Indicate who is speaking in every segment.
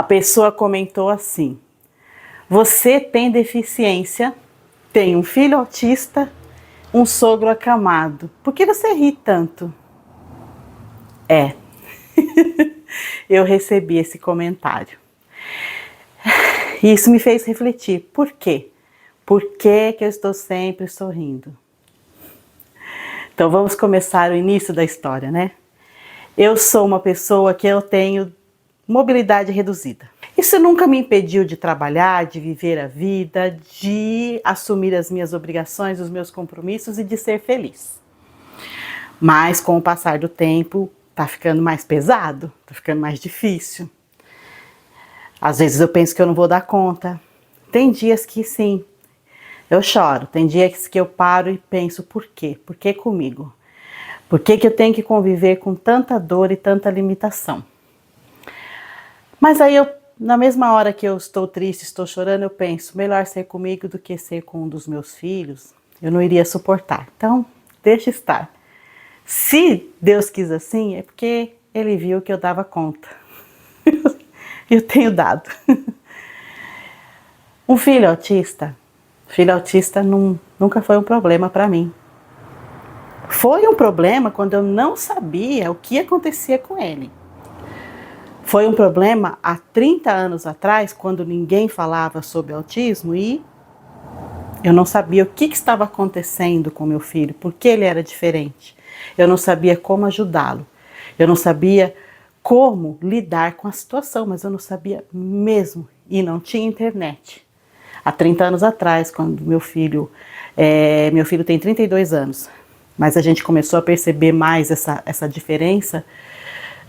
Speaker 1: A pessoa comentou assim: você tem deficiência, tem um filho autista, um sogro acamado. Por que você ri tanto? Eu recebi esse comentário. E isso me fez refletir. Por quê? Por que eu estou sempre sorrindo? Então vamos começar o início da história, né? Eu sou uma pessoa que eu tenho mobilidade reduzida. Isso nunca me impediu de trabalhar, de viver a vida, de assumir as minhas obrigações, os meus compromissos e de ser feliz. Mas com o passar do tempo, tá ficando mais pesado, tá ficando mais difícil. Às vezes eu penso que eu não vou dar conta. Tem dias que sim, eu choro. Tem dias que eu paro e penso, por quê? Por que comigo? Por que eu tenho que conviver com tanta dor e tanta limitação? Mas aí na mesma hora que eu estou triste, estou chorando, eu penso, melhor ser comigo do que ser com um dos meus filhos. Eu não iria suportar. Então, deixa estar. Se Deus quis assim, é porque Ele viu que eu dava conta. Eu tenho dado. Um filho autista nunca foi um problema para mim. Foi um problema quando eu não sabia o que acontecia com ele. Foi um problema há 30 anos atrás, quando ninguém falava sobre autismo e eu não sabia o que estava acontecendo com meu filho, por que ele era diferente. Eu não sabia como ajudá-lo. Eu não sabia como lidar com a situação, mas eu não sabia mesmo. E não tinha internet. Há 30 anos atrás, quando meu filho tem 32 anos, mas a gente começou a perceber mais essa diferença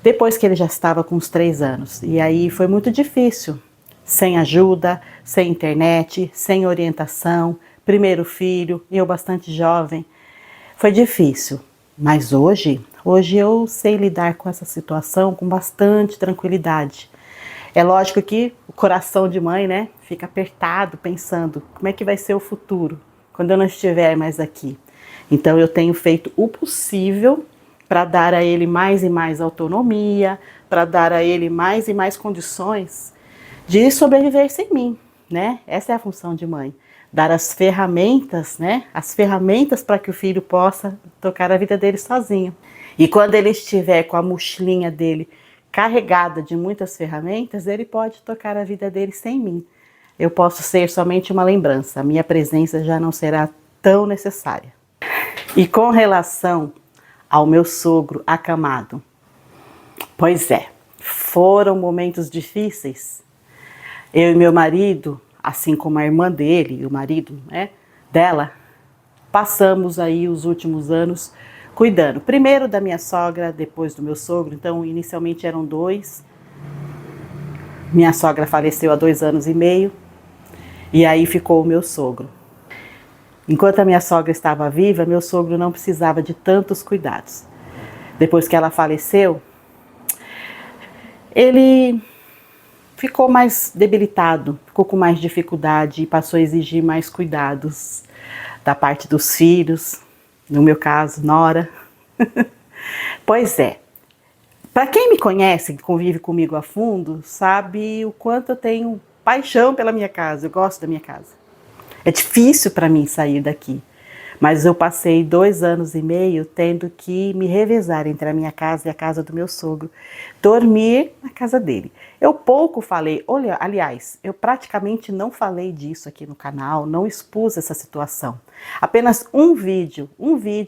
Speaker 1: depois que ele já estava com uns 3 anos. E aí foi muito difícil, sem ajuda, sem internet, sem orientação, primeiro filho, eu bastante jovem. Foi difícil, mas hoje eu sei lidar com essa situação com bastante tranquilidade. É lógico que o coração de mãe, né, fica apertado pensando como é que vai ser o futuro quando eu não estiver mais aqui. Então eu tenho feito o possível para dar a ele mais e mais autonomia, para dar a ele mais e mais condições de sobreviver sem mim, né? Essa é a função de mãe, dar as ferramentas, né? As ferramentas para que o filho possa tocar a vida dele sozinho. E quando ele estiver com a mochilinha dele carregada de muitas ferramentas, ele pode tocar a vida dele sem mim. Eu posso ser somente uma lembrança, a minha presença já não será tão necessária. E com relação ao meu sogro acamado, pois é, foram momentos difíceis. Eu e meu marido, assim como a irmã dele e o marido, né, dela, passamos aí os últimos anos cuidando. Primeiro da minha sogra, depois do meu sogro. Então, inicialmente eram 2. Minha sogra faleceu há 2 anos e meio. E aí ficou o meu sogro. Enquanto a minha sogra estava viva, meu sogro não precisava de tantos cuidados. Depois que ela faleceu, ele ficou mais debilitado, ficou com mais dificuldade e passou a exigir mais cuidados da parte dos filhos, no meu caso, nora. Pois é, para quem me conhece, que convive comigo a fundo, sabe o quanto eu tenho paixão pela minha casa, eu gosto da minha casa. É difícil para mim sair daqui, mas eu passei 2 anos e meio tendo que me revezar entre a minha casa e a casa do meu sogro, dormir na casa dele. Eu pouco falei, olha, aliás, eu praticamente não falei disso aqui no canal, não expus essa situação. Apenas um vídeo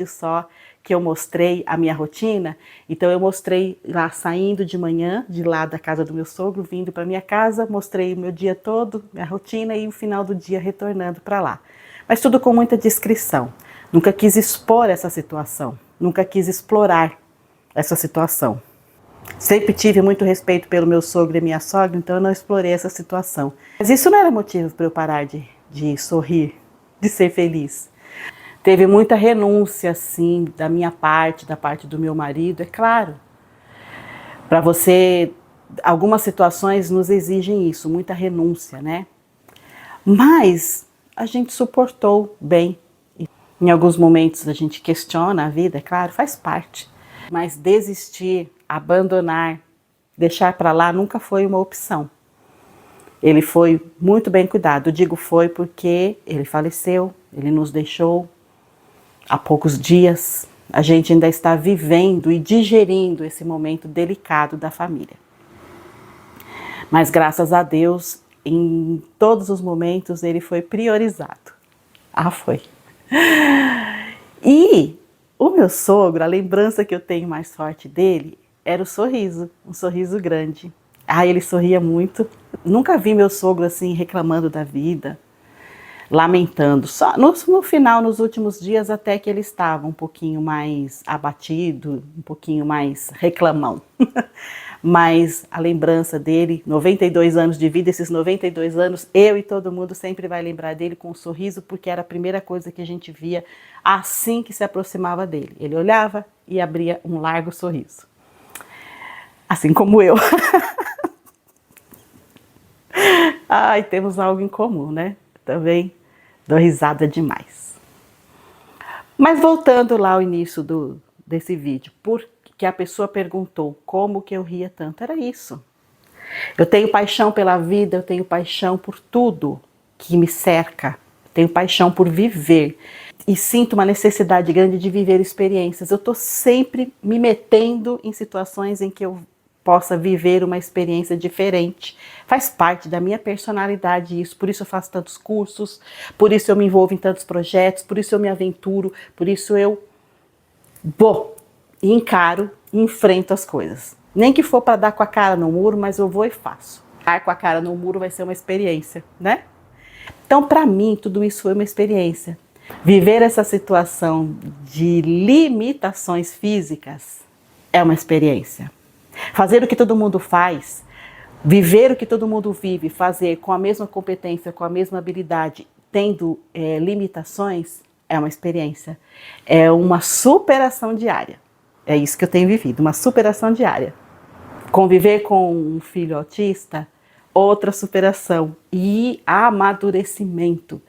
Speaker 1: só que eu mostrei a minha rotina. Então eu mostrei lá saindo de manhã, de lá da casa do meu sogro, vindo para minha casa, mostrei o meu dia todo, minha rotina e o final do dia retornando para lá. Mas tudo com muita discrição. Nunca quis expor essa situação, nunca quis explorar essa situação. Sempre tive muito respeito pelo meu sogro e minha sogra, então eu não explorei essa situação. Mas isso não era motivo para eu parar de sorrir, de ser feliz. Teve muita renúncia, sim, da minha parte, da parte do meu marido, é claro. Para você, algumas situações nos exigem isso, muita renúncia, né? Mas a gente suportou bem. Em alguns momentos a gente questiona a vida, é claro, faz parte. Mas desistir, abandonar, deixar para lá nunca foi uma opção. Ele foi muito bem cuidado. Eu digo foi porque ele faleceu, ele nos deixou há poucos dias. A gente ainda está vivendo e digerindo esse momento delicado da família. Mas graças a Deus, em todos os momentos ele foi priorizado. Ah, foi. E o meu sogro, a lembrança que eu tenho mais forte dele era o sorriso, um sorriso grande. Ah, ele sorria muito. Nunca vi meu sogro assim reclamando da vida, lamentando. Só no final, nos últimos dias, até que ele estava um pouquinho mais abatido, um pouquinho mais reclamão. Mas a lembrança dele, 92 anos de vida, esses 92 anos, eu e todo mundo sempre vai lembrar dele com um sorriso, porque era a primeira coisa que a gente via assim que se aproximava dele. Ele olhava e abria um largo sorriso. Assim como eu. Ai, temos algo em comum, né? Também dou risada demais. Mas voltando lá ao início desse vídeo, porque a pessoa perguntou como que eu ria tanto, era isso. Eu tenho paixão pela vida, eu tenho paixão por tudo que me cerca, tenho paixão por viver e sinto uma necessidade grande de viver experiências. Eu estou sempre me metendo em situações em que eu possa viver uma experiência diferente. Faz parte da minha personalidade isso, por isso eu faço tantos cursos, por isso eu me envolvo em tantos projetos, por isso eu me aventuro, por isso eu vou e encaro e enfrento as coisas. Nem que for para dar com a cara no muro, mas eu vou e faço. Dar com a cara no muro vai ser uma experiência, né? Então, para mim, tudo isso foi uma experiência. Viver essa situação de limitações físicas é uma experiência. Fazer o que todo mundo faz, viver o que todo mundo vive, fazer com a mesma competência, com a mesma habilidade, tendo limitações, é uma experiência. É uma superação diária. É isso que eu tenho vivido, uma superação diária. Conviver com um filho autista, outra superação e amadurecimento.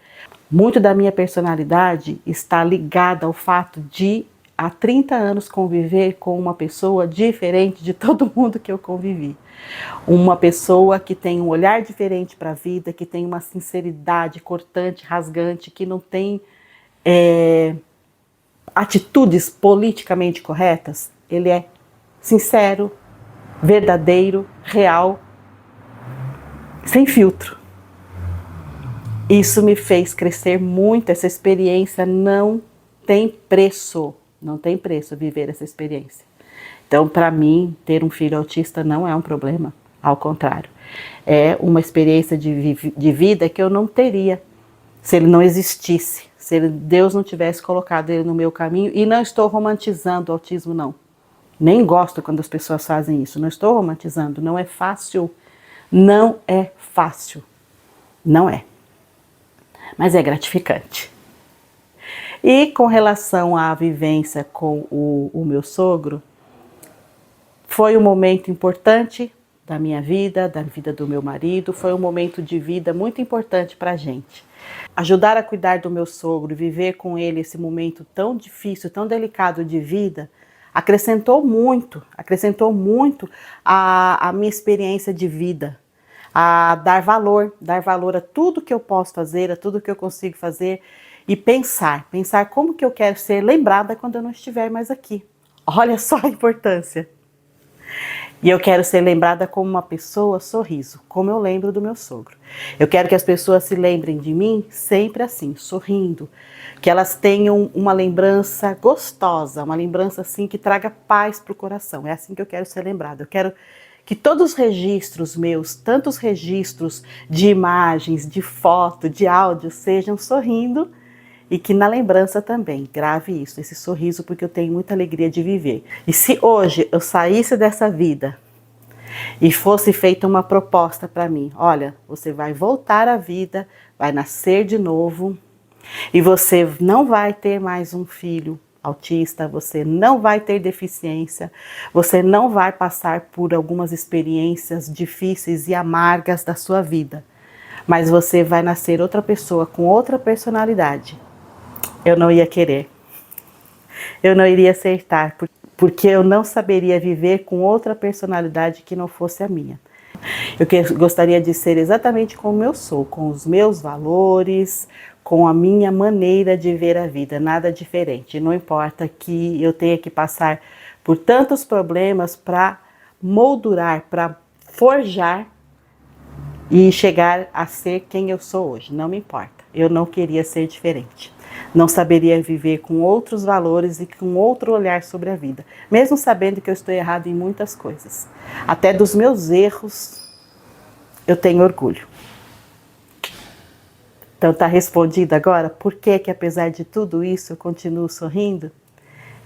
Speaker 1: Muito da minha personalidade está ligada ao fato de há 30 anos conviver com uma pessoa diferente de todo mundo que eu convivi. Uma pessoa que tem um olhar diferente para a vida, que tem uma sinceridade cortante, rasgante, que não tem atitudes politicamente corretas. Ele é sincero, verdadeiro, real, sem filtro. Isso me fez crescer muito, essa experiência não tem preço. Não tem preço viver essa experiência. Então, para mim, ter um filho autista não é um problema. Ao contrário, é uma experiência de vida que eu não teria se ele não existisse, se Deus não tivesse colocado ele no meu caminho. E não estou romantizando o autismo, não. Nem gosto quando as pessoas fazem isso. Não estou romantizando, não é fácil. Não é fácil. Não é. Mas é gratificante. E com relação à vivência com o meu sogro, foi um momento importante da minha vida, da vida do meu marido, foi um momento de vida muito importante para a gente. Ajudar a cuidar do meu sogro, viver com ele esse momento tão difícil, tão delicado de vida, acrescentou muito a minha experiência de vida, a dar valor a tudo que eu posso fazer, a tudo que eu consigo fazer e pensar como que eu quero ser lembrada quando eu não estiver mais aqui. Olha só a importância. E eu quero ser lembrada como uma pessoa sorriso, como eu lembro do meu sogro. Eu quero que as pessoas se lembrem de mim sempre assim, sorrindo. Que elas tenham uma lembrança gostosa, uma lembrança assim que traga paz para o coração. É assim que eu quero ser lembrada. Eu quero que todos os registros meus, tantos registros de imagens, de foto, de áudio, sejam sorrindo. E que na lembrança também, grave isso, esse sorriso, porque eu tenho muita alegria de viver. E se hoje eu saísse dessa vida e fosse feita uma proposta para mim, olha, você vai voltar à vida, vai nascer de novo, e você não vai ter mais um filho autista, você não vai ter deficiência, você não vai passar por algumas experiências difíceis e amargas da sua vida, mas você vai nascer outra pessoa com outra personalidade. Eu não ia querer, eu não iria aceitar, porque eu não saberia viver com outra personalidade que não fosse a minha. Gostaria de ser exatamente como eu sou, com os meus valores, com a minha maneira de ver a vida, nada diferente. Não importa que eu tenha que passar por tantos problemas para moldurar, para forjar e chegar a ser quem eu sou hoje. Não me importa. Eu não queria ser diferente. Não saberia viver com outros valores e com outro olhar sobre a vida, mesmo sabendo que eu estou errado em muitas coisas. Até dos meus erros, eu tenho orgulho. Então tá respondido agora por que apesar de tudo isso eu continuo sorrindo?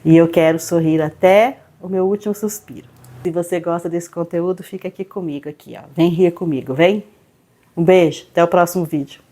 Speaker 1: E eu quero sorrir até o meu último suspiro. Se você gosta desse conteúdo, fica aqui comigo, aqui, ó. Vem rir comigo, vem? Um beijo, até o próximo vídeo.